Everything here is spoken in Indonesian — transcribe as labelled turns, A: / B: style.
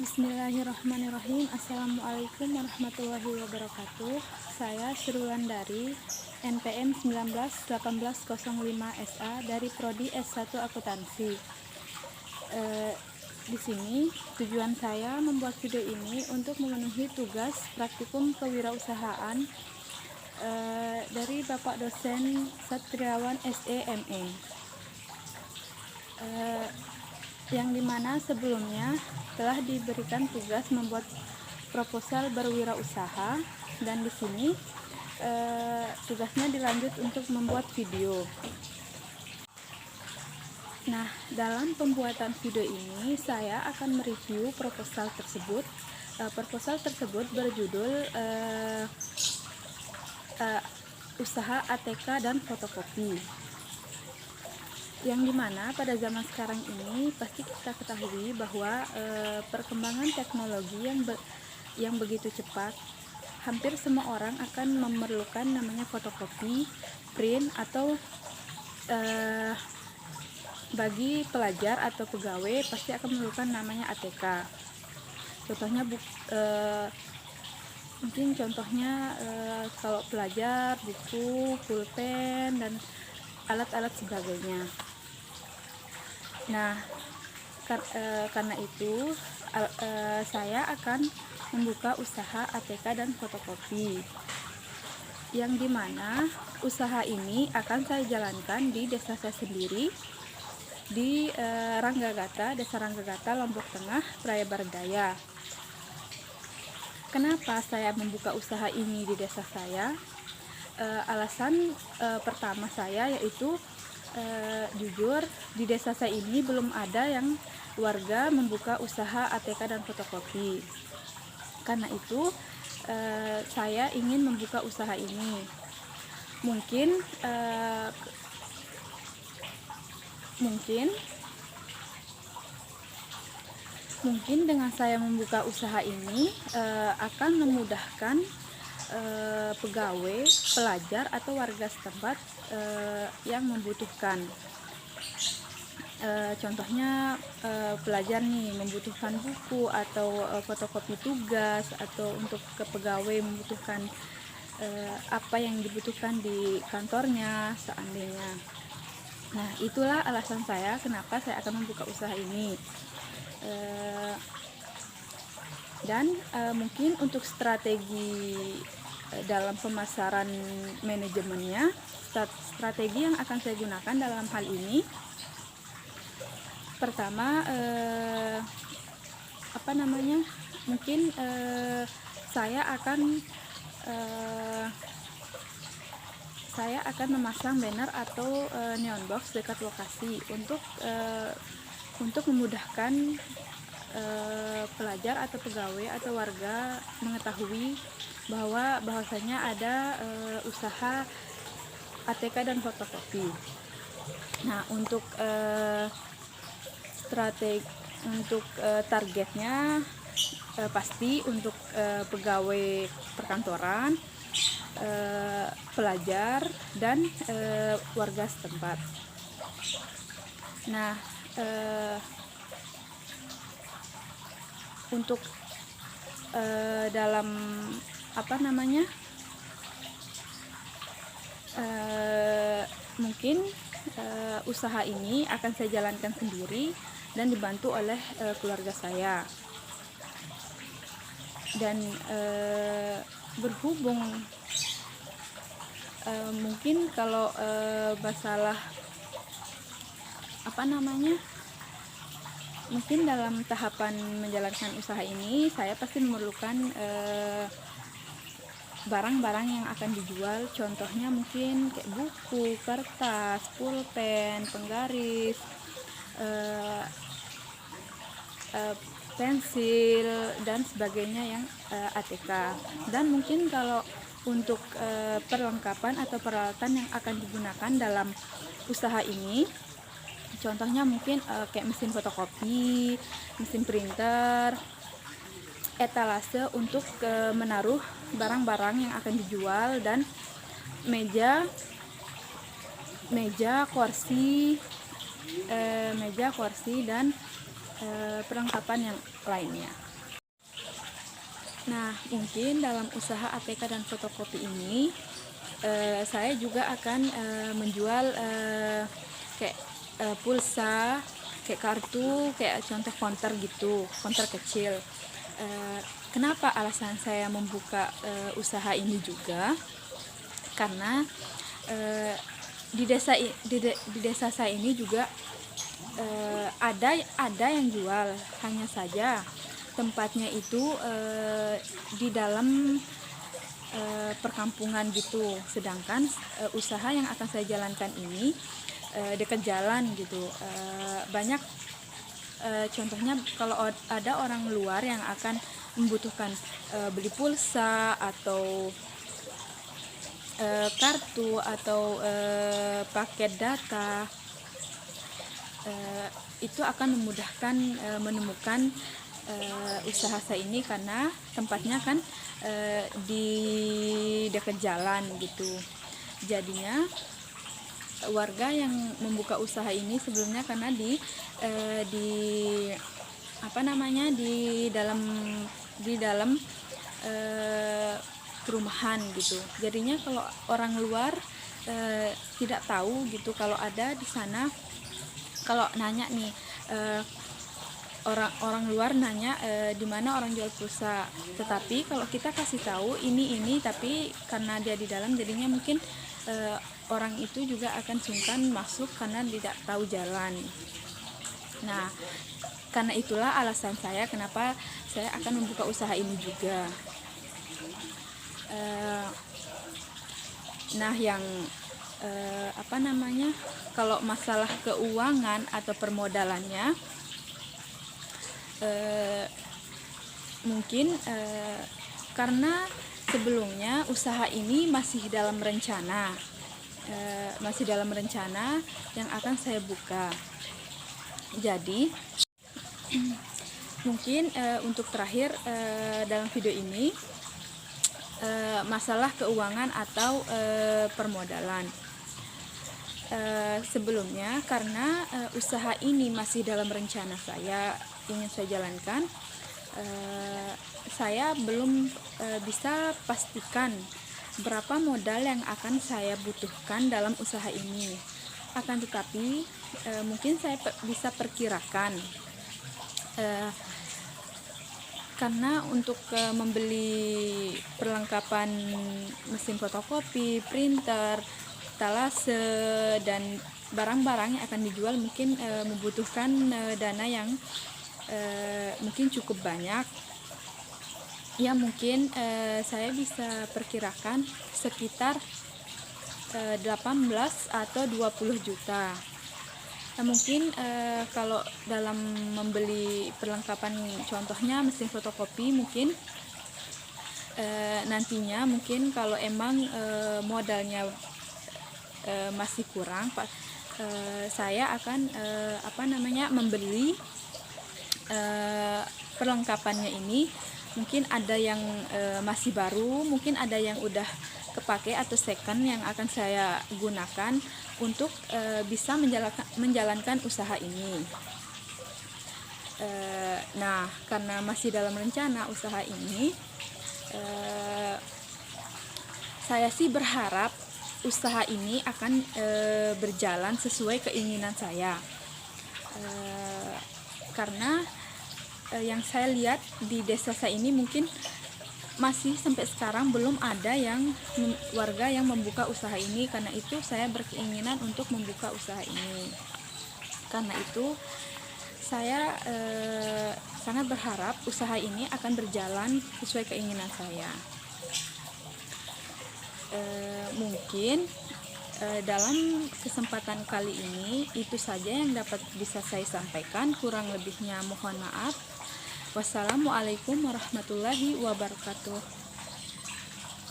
A: Bismillahirrahmanirrahim. Assalamualaikum warahmatullahi wabarakatuh. Saya Sriwulandari, NPM 191805 SA dari Prodi S1 Akuntansi. Di sini tujuan saya membuat video ini untuk memenuhi tugas praktikum kewirausahaan dari Bapak dosen Satriawan SEME. Yang dimana sebelumnya telah diberikan tugas membuat proposal berwirausaha, dan di sini tugasnya dilanjut untuk membuat video. Nah, dalam pembuatan video ini saya akan mereview proposal tersebut. Proposal tersebut berjudul usaha ATK dan fotokopi. Yang dimana pada zaman sekarang ini pasti kita ketahui bahwa perkembangan teknologi yang begitu cepat, hampir semua orang akan memerlukan namanya fotokopi, print, atau bagi pelajar atau pegawai pasti akan memerlukan namanya ATK. Contohnya mungkin contohnya kalau pelajar buku, pulpen, dan alat-alat sebagainya. Nah, karena itu saya akan membuka usaha ATK dan fotokopi, yang dimana usaha ini akan saya jalankan di desa saya sendiri, di Ranggagata, Desa Ranggagata, Lombok Tengah, Prayabaradaya. Kenapa saya membuka usaha ini di desa saya? Alasan pertama saya yaitu jujur di desa saya ini belum ada yang warga membuka usaha ATK dan fotokopi. Karena itu saya ingin membuka usaha ini. Mungkin dengan saya membuka usaha ini akan memudahkan pegawai, pelajar, atau warga setempat yang membutuhkan. Contohnya pelajar nih membutuhkan buku atau fotokopi tugas, atau untuk ke pegawai membutuhkan apa yang dibutuhkan di kantornya seandainya. Nah, itulah alasan saya kenapa saya akan membuka usaha ini. Dan mungkin untuk strategi dalam pemasaran manajemennya, strategi yang akan saya gunakan dalam hal ini, pertama mungkin saya akan memasang banner atau neon box dekat lokasi untuk memudahkan pelajar atau pegawai atau warga mengetahui bahwasanya ada usaha ATK dan fotokopi. Nah, untuk targetnya pasti untuk pegawai perkantoran, pelajar, dan warga setempat. Nah, untuk dalam mungkin usaha ini akan saya jalankan sendiri dan dibantu oleh keluarga saya. Dan berhubung mungkin kalau masalah mungkin dalam tahapan menjalankan usaha ini saya pasti memerlukan barang-barang yang akan dijual. Contohnya mungkin kayak buku, kertas, pulpen, penggaris, pensil, dan sebagainya yang ATK. Dan mungkin kalau untuk perlengkapan atau peralatan yang akan digunakan dalam usaha ini, contohnya mungkin kayak mesin fotokopi, mesin printer, etalase untuk menaruh barang-barang yang akan dijual, dan meja, kursi, dan perlengkapan yang lainnya. Nah, mungkin dalam usaha ATK dan fotokopi ini saya juga akan menjual kayak pulsa, kayak kartu, kayak contoh konter gitu, konter kecil. Kenapa alasan saya membuka usaha ini juga? Karena di desa saya ini juga ada yang jual, hanya saja tempatnya itu di dalam perkampungan gitu, sedangkan usaha yang akan saya jalankan ini dekat jalan gitu. Banyak contohnya kalau ada orang luar yang akan membutuhkan beli pulsa atau kartu atau paket data, itu akan memudahkan menemukan usaha saya ini karena tempatnya kan di dekat jalan gitu. Jadinya warga yang membuka usaha ini sebelumnya karena di dalam perumahan gitu. Jadinya kalau orang luar tidak tahu gitu kalau ada di sana, kalau nanya nih orang luar nanya di mana orang jual pulsa, tetapi kalau kita kasih tahu ini tapi karena dia di dalam jadinya mungkin orang itu juga akan sungkan masuk karena tidak tahu jalan. Nah, karena itulah alasan saya kenapa saya akan membuka usaha ini juga. Nah, yang kalau masalah keuangan atau permodalannya, mungkin karena sebelumnya usaha ini masih dalam rencana yang akan saya buka. Jadi mungkin untuk terakhir dalam video ini masalah keuangan atau permodalan. Sebelumnya karena usaha ini masih dalam rencana saya ingin saya jalankan, saya belum bisa pastikan berapa modal yang akan saya butuhkan dalam usaha ini. Akan tetapi mungkin saya bisa perkirakan, karena untuk membeli perlengkapan mesin fotokopi, printer, talase, dan barang-barang yang akan dijual mungkin membutuhkan dana yang mungkin cukup banyak. Ya, mungkin saya bisa perkirakan sekitar 18 atau 20 juta. Nah, mungkin kalau dalam membeli perlengkapan, contohnya mesin fotokopi, mungkin nantinya mungkin kalau emang modalnya masih kurang, saya akan membeli perlengkapannya ini. Mungkin ada yang masih baru, mungkin ada yang udah kepake atau second yang akan saya gunakan untuk bisa menjalankan usaha ini. Nah, karena masih dalam rencana usaha ini, saya sih berharap usaha ini akan berjalan sesuai keinginan saya, karena yang saya lihat di desa saya ini mungkin masih sampai sekarang belum ada yang warga yang membuka usaha ini. Karena itu saya berkeinginan untuk membuka usaha ini. Karena itu saya sangat berharap usaha ini akan berjalan sesuai keinginan saya. Mungkin dalam kesempatan kali ini itu saja yang dapat bisa saya sampaikan. Kurang lebihnya mohon maaf. Wassalamualaikum warahmatullahi wabarakatuh.